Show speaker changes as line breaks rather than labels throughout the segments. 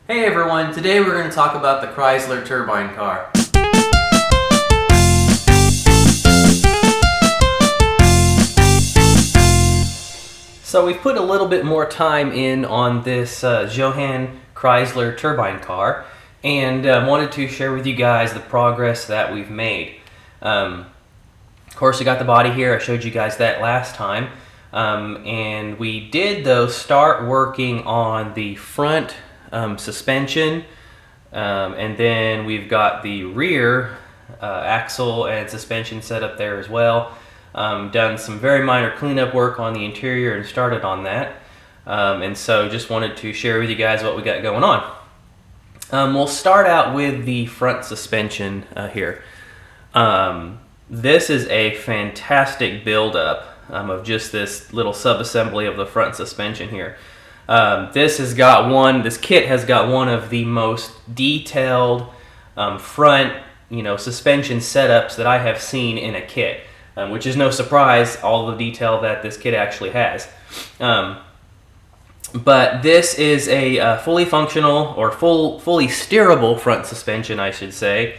Hey everyone, today we're going to talk about the Chrysler Turbine car. So we've put a little bit more time in on this Johann Chrysler Turbine car and wanted to share with you guys the progress that we've made. Of course, we got the body here. I showed you guys that last time. And we did, though, start working on the front suspension, and then we've got the rear axle and suspension set up there as well. Done some very minor cleanup work on the interior and started on that. And so just wanted to share with you guys what we got going on. We'll start out with the front suspension here. This is a fantastic buildup of just this little sub-assembly of the front suspension here. This kit has got one of the most detailed front, suspension setups that I have seen in a kit, which is no surprise, all the detail that this kit actually has. But this is a fully functional or fully steerable front suspension, I should say.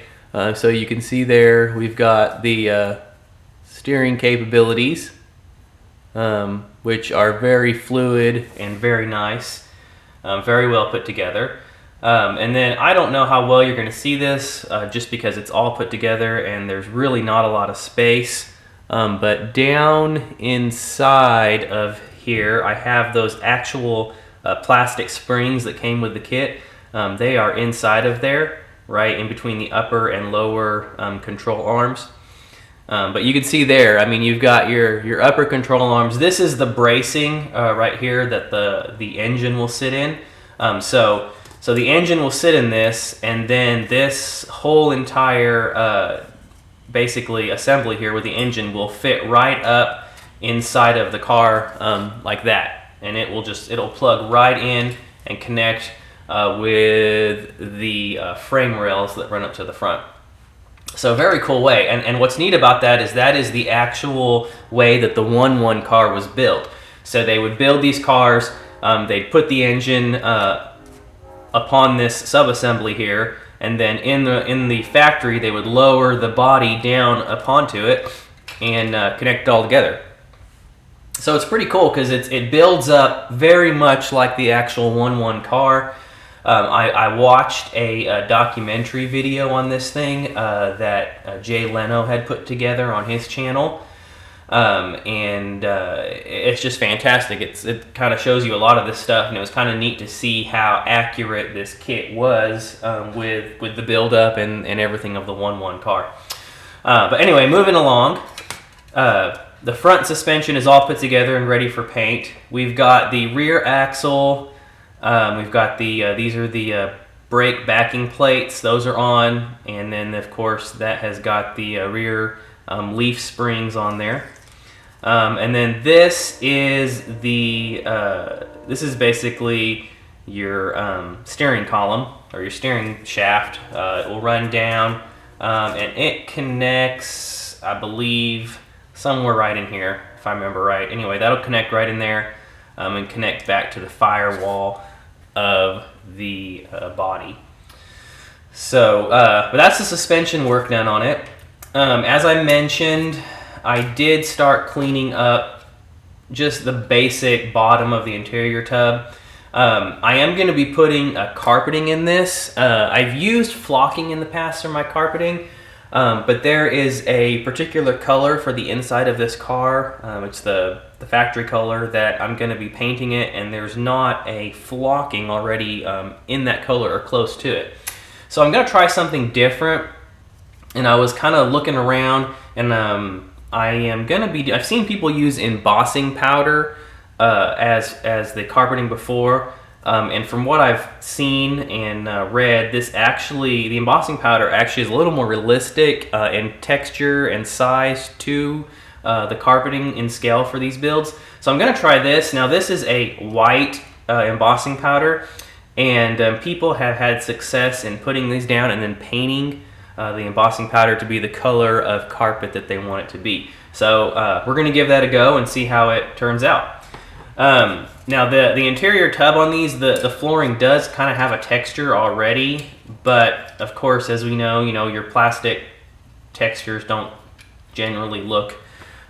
So you can see there we've got the steering capabilities, which are very fluid and very nice, very well put together. And then I don't know how well you're going to see this just because it's all put together and there's really not a lot of space. But down inside of here, I have those actual plastic springs that came with the kit. They are inside of there, right in between the upper and lower control arms. But you can see there, I mean, you've got your upper control arms. This is the bracing right here that the engine will sit in. So the engine will sit in this, and then this whole entire basically assembly here with the engine will fit right up inside of the car like that, and it'll plug right in and connect with the frame rails that run up to the front. So very cool way, and what's neat about that is the actual way that the 1-1 car was built. So they would build these cars, they'd put the engine upon this sub-assembly here, and then in the factory they would lower the body down upon it and connect it all together. So it's pretty cool because it builds up very much like the actual 1-1 car. I watched a documentary video on this thing that Jay Leno had put together on his channel, and it's just fantastic. It kind of shows you a lot of this stuff, and it was kind of neat to see how accurate this kit was with the buildup and everything of the 1-1 car. But anyway, moving along. The front suspension is all put together and ready for paint. We've got the rear axle. We've got these are the brake backing plates. Those are on, and then of course that has got the rear leaf springs on there. And then this is basically your steering column or your steering shaft. It will run down, and it connects, I believe, somewhere right in here, if I remember right. Anyway, that'll connect right in there and connect back to the firewall of the body. So, but that's the suspension work done on it. As I mentioned, I did start cleaning up just the basic bottom of the interior tub. I am going to be putting carpeting in this. I've used flocking in the past for my carpeting, but there is a particular color for the inside of this car. It's the factory color that I'm going to be painting it, and there's not a flocking already in that color or close to it. So I'm going to try something different, and I was kind of looking around, and I've seen people use embossing powder as the carpeting before. And from what I've seen and read, the embossing powder actually is a little more realistic in texture and size to the carpeting in scale for these builds. So I'm going to try this. Now this is a white embossing powder, and people have had success in putting these down and then painting the embossing powder to be the color of carpet that they want it to be. So we're going to give that a go and see how it turns out. Now the interior tub on these, the flooring does kind of have a texture already, but of course, as we know, your plastic textures don't generally look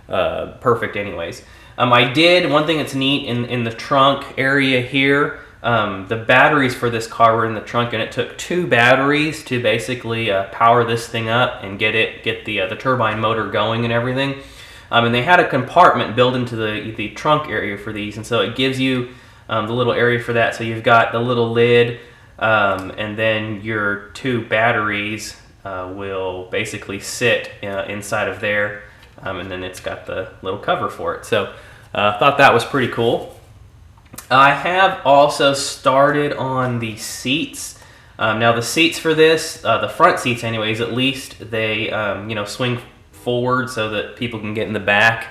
perfect anyways. I did, one thing that's neat in the trunk area here, the batteries for this car were in the trunk, and it took 2 batteries to basically power this thing up and get the turbine motor going and everything. And they had a compartment built into the trunk area for these, and so it gives you the little area for that. So you've got the little lid, and then your 2 batteries will basically sit inside of there, and then it's got the little cover for it. So I thought that was pretty cool. I have also started on the seats. Now the seats for this, the front seats anyways, at least they swing forward so that people can get in the back,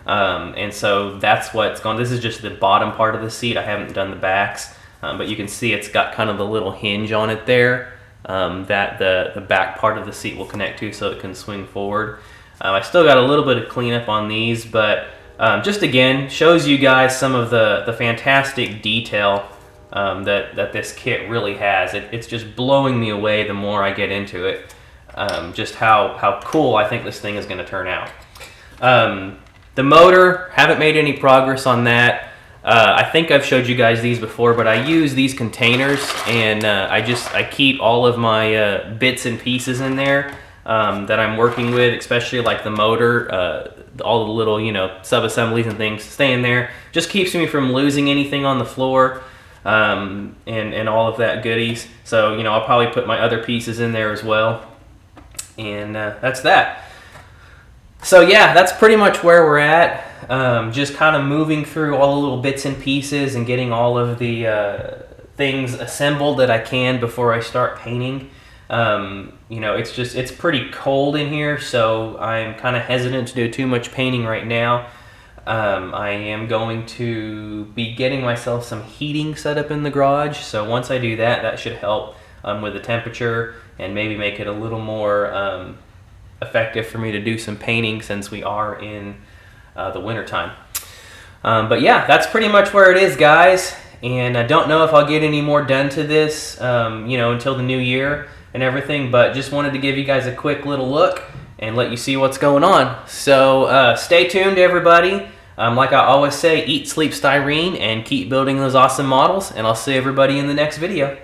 and so that's what's going. This is just the bottom part of the seat. I haven't done the backs, but you can see it's got kind of the little hinge on it there that the back part of the seat will connect to, so it can swing forward. I still got a little bit of cleanup on these, but just again shows you guys some of the fantastic detail that this kit really has. It's just blowing me away the more I get into it. Just how cool I think this thing is going to turn out. The motor, haven't made any progress on that. I think I've showed you guys these before, but I use these containers, and I keep all of my bits and pieces in there that I'm working with, especially like the motor, all the little sub-assemblies and things stay in there. Just keeps me from losing anything on the floor, and all of that goodies. So I'll probably put my other pieces in there as well. And that's that. So yeah, that's pretty much where we're at. Just kind of moving through all the little bits and pieces and getting all of the things assembled that I can before I start painting. It's pretty cold in here, so I'm kind of hesitant to do too much painting right now. I am going to be getting myself some heating set up in the garage, so once I do that, that should help with the temperature and maybe make it a little more effective for me to do some painting since we are in the winter time. But yeah, that's pretty much where it is, guys. And I don't know if I'll get any more done to this, until the new year and everything, but just wanted to give you guys a quick little look and let you see what's going on. So stay tuned, everybody. Like I always say, eat, sleep, styrene, and keep building those awesome models, and I'll see everybody in the next video.